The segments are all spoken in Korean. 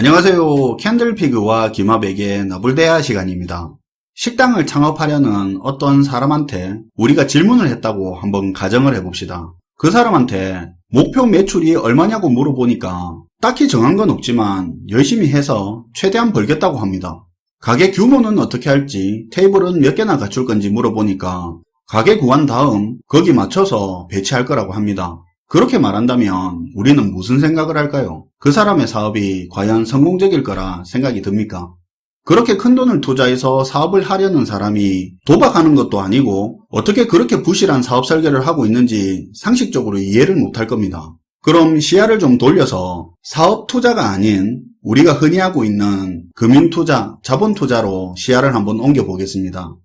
안녕하세요. 캔들피그와 김합에게 너블대화 시간입니다. 식당을 창업하려는 어떤 사람한테 우리가 질문을 했다고 한번 가정을 해봅시다. 그 사람한테 목표 매출이 얼마냐고 물어보니까 딱히 정한 건 없지만 열심히 해서 최대한 벌겠다고 합니다. 가게 규모는 어떻게 할지, 테이블은 몇 개나 갖출 건지 물어보니까 가게 구한 다음 거기 맞춰서 배치할 거라고 합니다. 그렇게 말한다면 우리는 무슨 생각을 할까요? 그 사람의 사업이 과연 성공적일 거라 생각이 듭니까? 그렇게 큰 돈을 투자해서 사업을 하려는 사람이 도박하는 것도 아니고 어떻게 그렇게 부실한 사업 설계를 하고 있는지 상식적으로 이해를 못할 겁니다. 그럼 시야를 좀 돌려서 사업 투자가 아닌 우리가 흔히 하고 있는 금융투자, 자본투자로 시야를 한번 옮겨보겠습니다.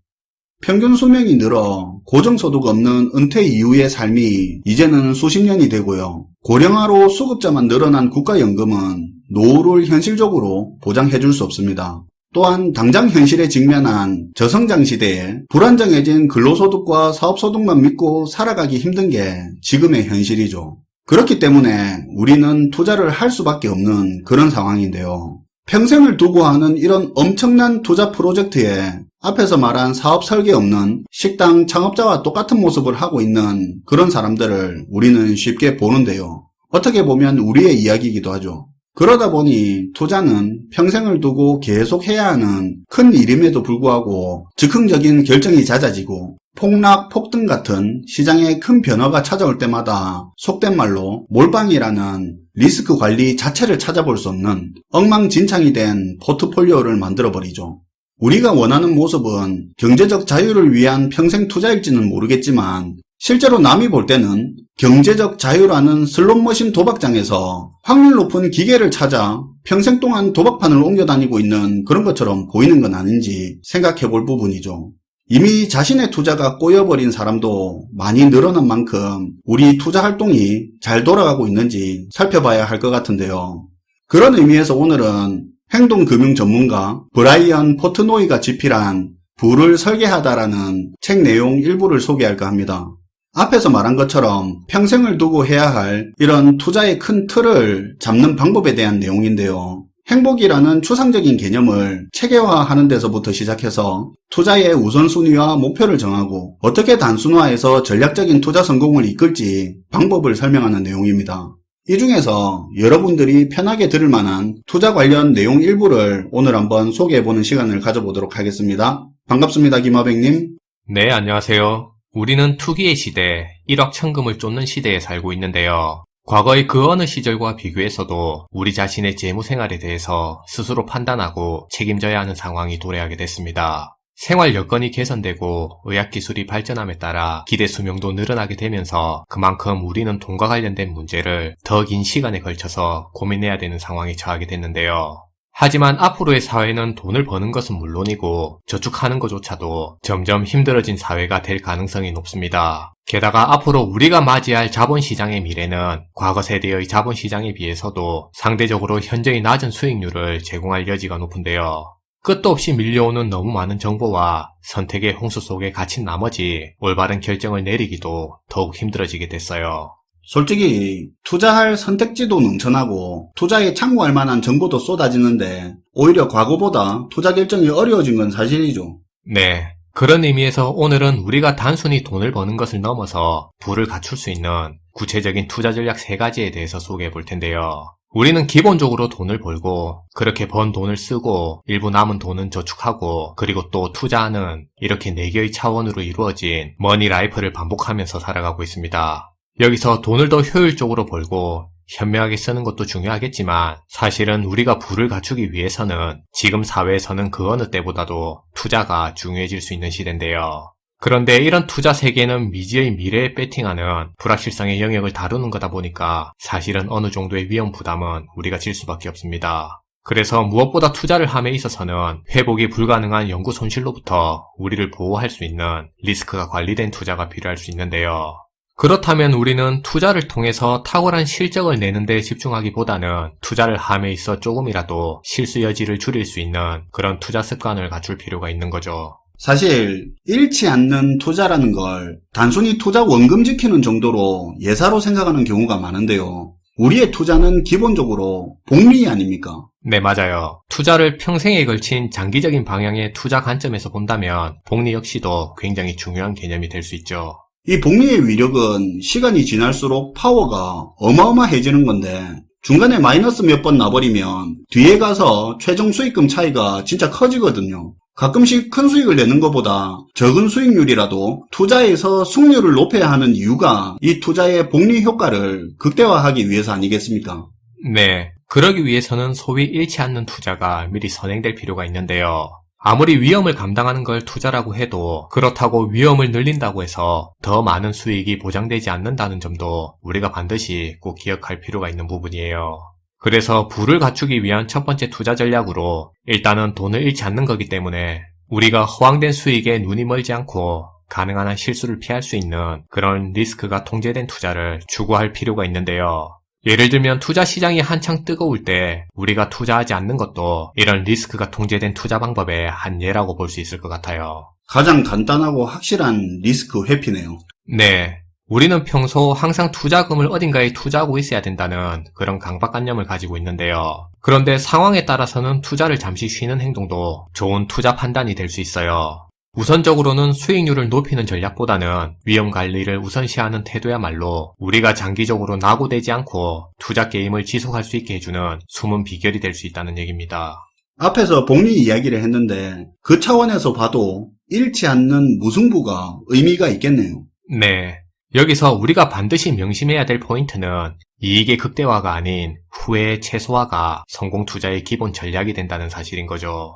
평균 수명이 늘어 고정소득 없는 은퇴 이후의 삶이 이제는 수십 년이 되고요. 고령화로 수급자만 늘어난 국가연금은 노후를 현실적으로 보장해줄 수 없습니다. 또한 당장 현실에 직면한 저성장 시대에 불안정해진 근로소득과 사업소득만 믿고 살아가기 힘든 게 지금의 현실이죠. 그렇기 때문에 우리는 투자를 할 수밖에 없는 그런 상황인데요. 평생을 두고 하는 이런 엄청난 투자 프로젝트에 앞에서 말한 사업 설계 없는 식당 창업자와 똑같은 모습을 하고 있는 그런 사람들을 우리는 쉽게 보는데요. 어떻게 보면 우리의 이야기이기도 하죠. 그러다 보니 투자는 평생을 두고 계속 해야 하는 큰 일임에도 불구하고 즉흥적인 결정이 잦아지고 폭락, 폭등 같은 시장에 큰 변화가 찾아올 때마다 속된 말로 몰빵이라는 리스크 관리 자체를 찾아볼 수 없는 엉망진창이 된 포트폴리오를 만들어버리죠. 우리가 원하는 모습은 경제적 자유를 위한 평생 투자일지는 모르겠지만 실제로 남이 볼 때는 경제적 자유라는 슬롯머신 도박장에서 확률 높은 기계를 찾아 평생 동안 도박판을 옮겨다니고 있는 그런 것처럼 보이는 건 아닌지 생각해 볼 부분이죠. 이미 자신의 투자가 꼬여버린 사람도 많이 늘어난 만큼 우리 투자 활동이 잘 돌아가고 있는지 살펴봐야 할 것 같은데요. 그런 의미에서 오늘은 행동금융 전문가 브라이언 포트노이가 집필한 부를 설계하다라는 책 내용 일부를 소개할까 합니다. 앞에서 말한 것처럼 평생을 두고 해야 할 이런 투자의 큰 틀을 잡는 방법에 대한 내용인데요. 행복이라는 추상적인 개념을 체계화하는 데서부터 시작해서 투자의 우선순위와 목표를 정하고 어떻게 단순화해서 전략적인 투자 성공을 이끌지 방법을 설명하는 내용입니다. 이 중에서 여러분들이 편하게 들을 만한 투자 관련 내용 일부를 오늘 한번 소개해보는 시간을 가져보도록 하겠습니다. 반갑습니다, 김하백님. 네, 안녕하세요. 우리는 투기의 시대, 1억 천금을 쫓는 시대에 살고 있는데요. 과거의 그 어느 시절과 비교해서도 우리 자신의 재무 생활에 대해서 스스로 판단하고 책임져야 하는 상황이 도래하게 됐습니다. 생활 여건이 개선되고 의학기술이 발전함에 따라 기대 수명도 늘어나게 되면서 그만큼 우리는 돈과 관련된 문제를 더 긴 시간에 걸쳐서 고민해야 되는 상황에 처하게 됐는데요. 하지만 앞으로의 사회는 돈을 버는 것은 물론이고 저축하는 것조차도 점점 힘들어진 사회가 될 가능성이 높습니다. 게다가 앞으로 우리가 맞이할 자본시장의 미래는 과거 세대의 자본시장에 비해서도 상대적으로 현저히 낮은 수익률을 제공할 여지가 높은데요. 끝도 없이 밀려오는 너무 많은 정보와 선택의 홍수 속에 갇힌 나머지 올바른 결정을 내리기도 더욱 힘들어지게 됐어요. 솔직히 투자할 선택지도 넘쳐나고 투자에 참고할 만한 정보도 쏟아지는데 오히려 과거보다 투자 결정이 어려워진 건 사실이죠. 네. 그런 의미에서 오늘은 우리가 단순히 돈을 버는 것을 넘어서 부를 갖출 수 있는 구체적인 투자 전략 3가지에 대해서 소개해 볼 텐데요. 우리는 기본적으로 돈을 벌고 그렇게 번 돈을 쓰고 일부 남은 돈은 저축하고 그리고 또 투자하는 이렇게 4개의 차원으로 이루어진 머니 라이프를 반복하면서 살아가고 있습니다. 여기서 돈을 더 효율적으로 벌고 현명하게 쓰는 것도 중요하겠지만 사실은 우리가 부를 갖추기 위해서는 지금 사회에서는 그 어느 때보다도 투자가 중요해질 수 있는 시대인데요. 그런데 이런 투자 세계는 미지의 미래에 배팅하는 불확실성의 영역을 다루는 거다 보니까 사실은 어느 정도의 위험 부담은 우리가 질 수밖에 없습니다. 그래서 무엇보다 투자를 함에 있어서는 회복이 불가능한 연구 손실로부터 우리를 보호할 수 있는 리스크가 관리된 투자가 필요할 수 있는데요. 그렇다면 우리는 투자를 통해서 탁월한 실적을 내는 데 집중하기보다는 투자를 함에 있어 조금이라도 실수 여지를 줄일 수 있는 그런 투자 습관을 갖출 필요가 있는 거죠. 사실 잃지 않는 투자라는 걸 단순히 투자 원금 지키는 정도로 예사로 생각하는 경우가 많은데요. 우리의 투자는 기본적으로 복리 아닙니까? 네, 맞아요. 투자를 평생에 걸친 장기적인 방향의 투자 관점에서 본다면 복리 역시도 굉장히 중요한 개념이 될 수 있죠. 이 복리의 위력은 시간이 지날수록 파워가 어마어마해지는 건데 중간에 마이너스 몇 번 나버리면 뒤에 가서 최종 수익금 차이가 진짜 커지거든요. 가끔씩 큰 수익을 내는 것보다 적은 수익률이라도 투자에서 승률을 높여야 하는 이유가 이 투자의 복리 효과를 극대화하기 위해서 아니겠습니까? 네, 그러기 위해서는 소위 잃지 않는 투자가 미리 선행될 필요가 있는데요. 아무리 위험을 감당하는 걸 투자라고 해도 그렇다고 위험을 늘린다고 해서 더 많은 수익이 보장되지 않는다는 점도 우리가 반드시 꼭 기억할 필요가 있는 부분이에요. 그래서 부를 갖추기 위한 첫 번째 투자 전략으로 일단은 돈을 잃지 않는 거기 때문에 우리가 허황된 수익에 눈이 멀지 않고 가능한 한 실수를 피할 수 있는 그런 리스크가 통제된 투자를 추구할 필요가 있는데요. 예를 들면 투자 시장이 한창 뜨거울 때 우리가 투자하지 않는 것도 이런 리스크가 통제된 투자 방법의 한 예라고 볼 수 있을 것 같아요. 가장 간단하고 확실한 리스크 회피네요. 네. 우리는 평소 항상 투자금을 어딘가에 투자하고 있어야 된다는 그런 강박관념을 가지고 있는데요. 그런데 상황에 따라서는 투자를 잠시 쉬는 행동도 좋은 투자 판단이 될 수 있어요. 우선적으로는 수익률을 높이는 전략보다는 위험 관리를 우선시하는 태도야말로 우리가 장기적으로 낙오되지 않고 투자 게임을 지속할 수 있게 해주는 숨은 비결이 될 수 있다는 얘기입니다. 앞에서 복리 이야기를 했는데 그 차원에서 봐도 잃지 않는 무승부가 의미가 있겠네요. 네. 여기서 우리가 반드시 명심해야 될 포인트는 이익의 극대화가 아닌 후회의 최소화가 성공 투자의 기본 전략이 된다는 사실인 거죠.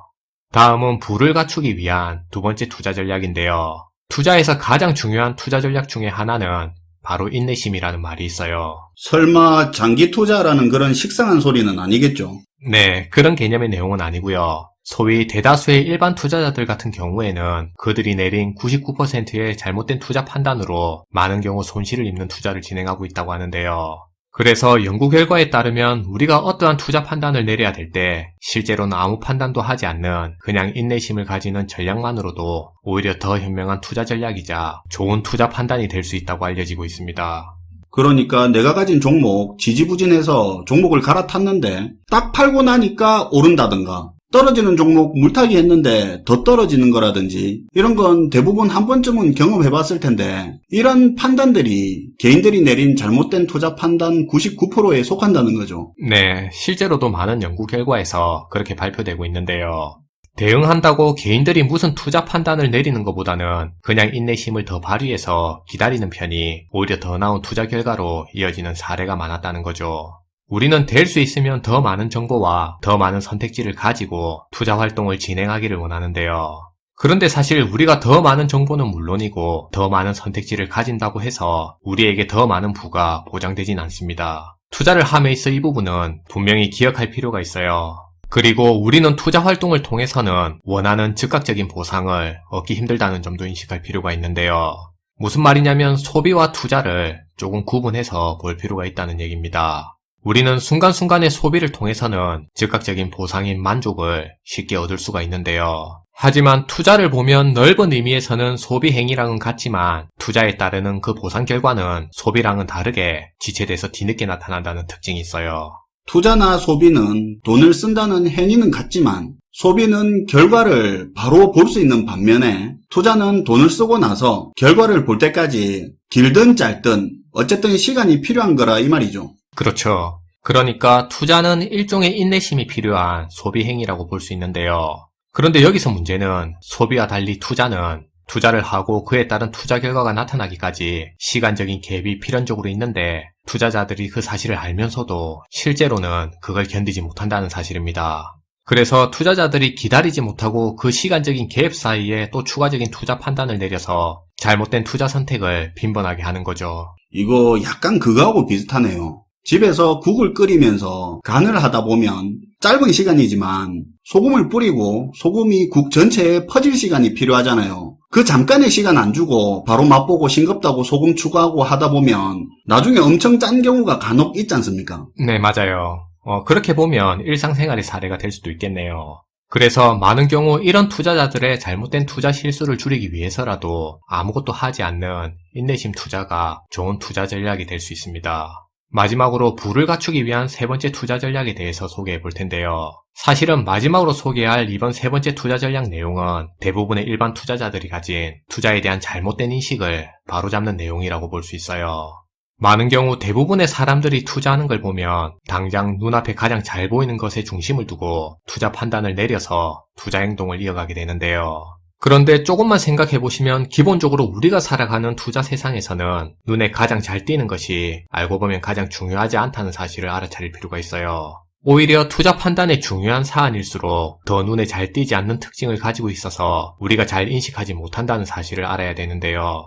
다음은 부를 갖추기 위한 두 번째 투자 전략인데요. 투자에서 가장 중요한 투자 전략 중에 하나는 바로 인내심이라는 말이 있어요. 설마 장기 투자라는 그런 식상한 소리는 아니겠죠? 네, 그런 개념의 내용은 아니고요. 소위 대다수의 일반 투자자들 같은 경우에는 그들이 내린 99%의 잘못된 투자 판단으로 많은 경우 손실을 입는 투자를 진행하고 있다고 하는데요. 그래서 연구 결과에 따르면 우리가 어떠한 투자 판단을 내려야 될 때 실제로는 아무 판단도 하지 않는 그냥 인내심을 가지는 전략만으로도 오히려 더 현명한 투자 전략이자 좋은 투자 판단이 될 수 있다고 알려지고 있습니다. 그러니까 내가 가진 종목 지지부진해서 종목을 갈아탔는데 딱 팔고 나니까 오른다든가 떨어지는 종목 물타기 했는데 더 떨어지는 거라든지 이런 건 대부분 한 번쯤은 경험해봤을 텐데 이런 판단들이 개인들이 내린 잘못된 투자 판단 99%에 속한다는 거죠. 네, 실제로도 많은 연구 결과에서 그렇게 발표되고 있는데요. 대응한다고 개인들이 무슨 투자 판단을 내리는 것보다는 그냥 인내심을 더 발휘해서 기다리는 편이 오히려 더 나은 투자 결과로 이어지는 사례가 많았다는 거죠. 우리는 될 수 있으면 더 많은 정보와 더 많은 선택지를 가지고 투자 활동을 진행하기를 원하는데요. 그런데 사실 우리가 더 많은 정보는 물론이고 더 많은 선택지를 가진다고 해서 우리에게 더 많은 부가 보장되진 않습니다. 투자를 함에 있어 이 부분은 분명히 기억할 필요가 있어요. 그리고 우리는 투자 활동을 통해서는 원하는 즉각적인 보상을 얻기 힘들다는 점도 인식할 필요가 있는데요. 무슨 말이냐면 소비와 투자를 조금 구분해서 볼 필요가 있다는 얘기입니다. 우리는 순간순간의 소비를 통해서는 즉각적인 보상인 만족을 쉽게 얻을 수가 있는데요. 하지만 투자를 보면 넓은 의미에서는 소비 행위랑은 같지만 투자에 따르는 그 보상 결과는 소비랑은 다르게 지체돼서 뒤늦게 나타난다는 특징이 있어요. 투자나 소비는 돈을 쓴다는 행위는 같지만 소비는 결과를 바로 볼 수 있는 반면에 투자는 돈을 쓰고 나서 결과를 볼 때까지 길든 짧든 어쨌든 시간이 필요한 거라 이 말이죠. 그렇죠. 그러니까 투자는 일종의 인내심이 필요한 소비 행위라고 볼 수 있는데요. 그런데 여기서 문제는 소비와 달리 투자는 투자를 하고 그에 따른 투자 결과가 나타나기까지 시간적인 갭이 필연적으로 있는데 투자자들이 그 사실을 알면서도 실제로는 그걸 견디지 못한다는 사실입니다. 그래서 투자자들이 기다리지 못하고 그 시간적인 갭 사이에 또 추가적인 투자 판단을 내려서 잘못된 투자 선택을 빈번하게 하는 거죠. 이거 약간 그거하고 비슷하네요. 집에서 국을 끓이면서 간을 하다 보면 짧은 시간이지만 소금을 뿌리고 소금이 국 전체에 퍼질 시간이 필요하잖아요. 그 잠깐의 시간 안 주고 바로 맛보고 싱겁다고 소금 추가하고 하다 보면 나중에 엄청 짠 경우가 간혹 있지 않습니까? 네, 맞아요. 그렇게 보면 일상생활의 사례가 될 수도 있겠네요. 그래서 많은 경우 이런 투자자들의 잘못된 투자 실수를 줄이기 위해서라도 아무것도 하지 않는 인내심 투자가 좋은 투자 전략이 될 수 있습니다. 마지막으로 부를 갖추기 위한 세 번째 투자 전략에 대해서 소개해 볼 텐데요. 사실은 마지막으로 소개할 이번 세 번째 투자 전략 내용은 대부분의 일반 투자자들이 가진 투자에 대한 잘못된 인식을 바로잡는 내용이라고 볼 수 있어요. 많은 경우 대부분의 사람들이 투자하는 걸 보면 당장 눈앞에 가장 잘 보이는 것에 중심을 두고 투자 판단을 내려서 투자 행동을 이어가게 되는데요. 그런데 조금만 생각해 보시면 기본적으로 우리가 살아가는 투자 세상에서는 눈에 가장 잘 띄는 것이 알고 보면 가장 중요하지 않다는 사실을 알아차릴 필요가 있어요. 오히려 투자 판단의 중요한 사안일수록 더 눈에 잘 띄지 않는 특징을 가지고 있어서 우리가 잘 인식하지 못한다는 사실을 알아야 되는데요.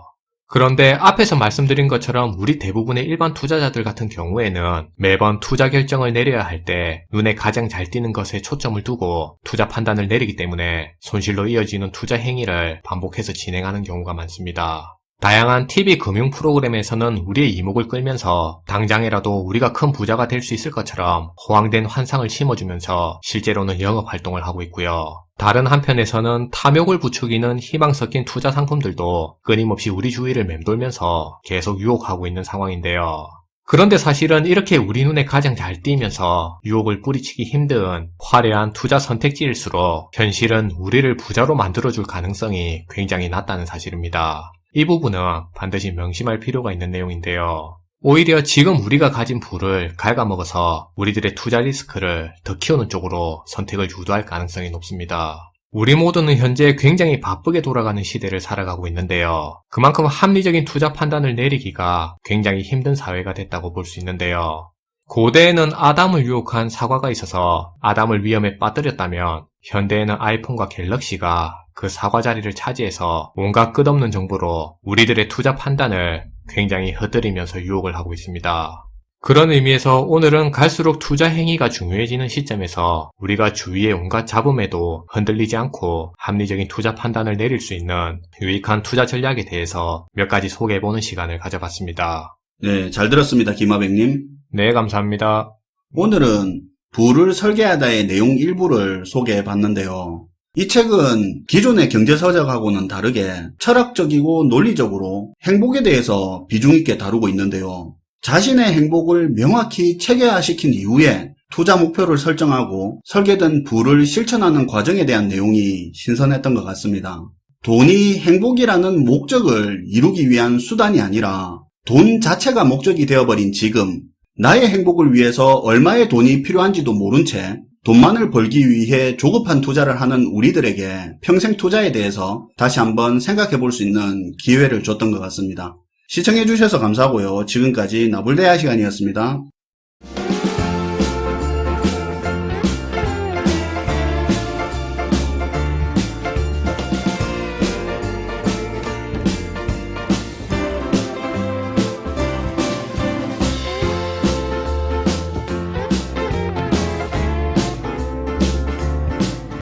그런데 앞에서 말씀드린 것처럼 우리 대부분의 일반 투자자들 같은 경우에는 매번 투자 결정을 내려야 할 때 눈에 가장 잘 띄는 것에 초점을 두고 투자 판단을 내리기 때문에 손실로 이어지는 투자 행위를 반복해서 진행하는 경우가 많습니다. 다양한 TV 금융 프로그램에서는 우리의 이목을 끌면서 당장이라도 우리가 큰 부자가 될 수 있을 것처럼 호황된 환상을 심어주면서 실제로는 영업 활동을 하고 있고요. 다른 한편에서는 탐욕을 부추기는 희망 섞인 투자 상품들도 끊임없이 우리 주위를 맴돌면서 계속 유혹하고 있는 상황인데요. 그런데 사실은 이렇게 우리 눈에 가장 잘 띄면서 유혹을 뿌리치기 힘든 화려한 투자 선택지일수록 현실은 우리를 부자로 만들어줄 가능성이 굉장히 낮다는 사실입니다. 이 부분은 반드시 명심할 필요가 있는 내용인데요. 오히려 지금 우리가 가진 부를 갉아먹어서 우리들의 투자 리스크를 더 키우는 쪽으로 선택을 유도할 가능성이 높습니다. 우리 모두는 현재 굉장히 바쁘게 돌아가는 시대를 살아가고 있는데요. 그만큼 합리적인 투자 판단을 내리기가 굉장히 힘든 사회가 됐다고 볼 수 있는데요. 고대에는 아담을 유혹한 사과가 있어서 아담을 위험에 빠뜨렸다면 현대에는 아이폰과 갤럭시가 그 사과 자리를 차지해서 온갖 끝없는 정보로 우리들의 투자 판단을 굉장히 흩뜨리면서 유혹을 하고 있습니다. 그런 의미에서 오늘은 갈수록 투자 행위가 중요해지는 시점에서 우리가 주위의 온갖 잡음에도 흔들리지 않고 합리적인 투자 판단을 내릴 수 있는 유익한 투자 전략에 대해서 몇 가지 소개해보는 시간을 가져봤습니다. 네, 잘 들었습니다, 김하백님. 네, 감사합니다. 오늘은 부를 설계하다의 내용 일부를 소개해봤는데요. 이 책은 기존의 경제서적하고는 다르게 철학적이고 논리적으로 행복에 대해서 비중 있게 다루고 있는데요. 자신의 행복을 명확히 체계화시킨 이후에 투자 목표를 설정하고 설계된 부를 실천하는 과정에 대한 내용이 신선했던 것 같습니다. 돈이 행복이라는 목적을 이루기 위한 수단이 아니라 돈 자체가 목적이 되어버린 지금, 나의 행복을 위해서 얼마의 돈이 필요한지도 모른 채 돈만을 벌기 위해 조급한 투자를 하는 우리들에게 평생 투자에 대해서 다시 한번 생각해 볼 수 있는 기회를 줬던 것 같습니다. 시청해 주셔서 감사하고요. 지금까지 나불대야 시간이었습니다.